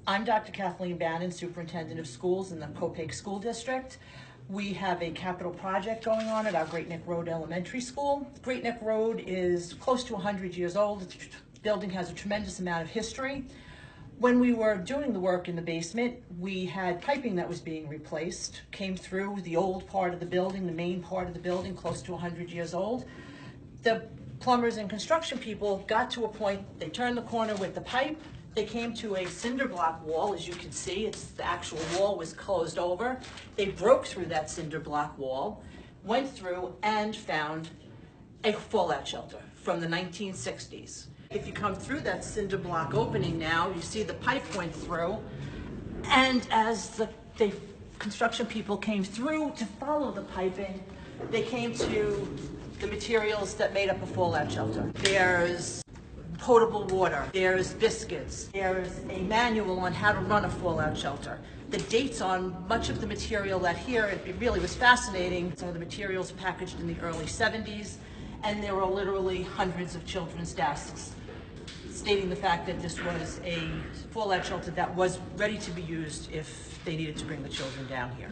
I'm Dr. Kathleen Bannon, Superintendent of Schools in the Copiague School District. We have a capital project going on at our Great Neck Road Elementary School. Great Neck Road is close to 100 years old. The building has a tremendous amount of history. When we were doing the work in the basement, we had piping that was being replaced, came through the old part of the building, the main part of the building, close to 100 years old. The plumbers and construction people got to a point, they turned the corner with the pipe, they came to a cinder block wall, as you can see, the actual wall was closed over. They broke through that cinder block wall, went through and found a fallout shelter from the 1960s. If you come through that cinder block opening now, you see the pipe went through, and as the construction people came through to follow the piping, they came to the materials that made up a fallout shelter. There's potable water, there's biscuits, there's a manual on how to run a fallout shelter. The dates on much of the material that here, it really was fascinating. Some of the materials packaged in the early 70s, and there were literally hundreds of children's desks, stating the fact that this was a fallout shelter that was ready to be used if they needed to bring the children down here.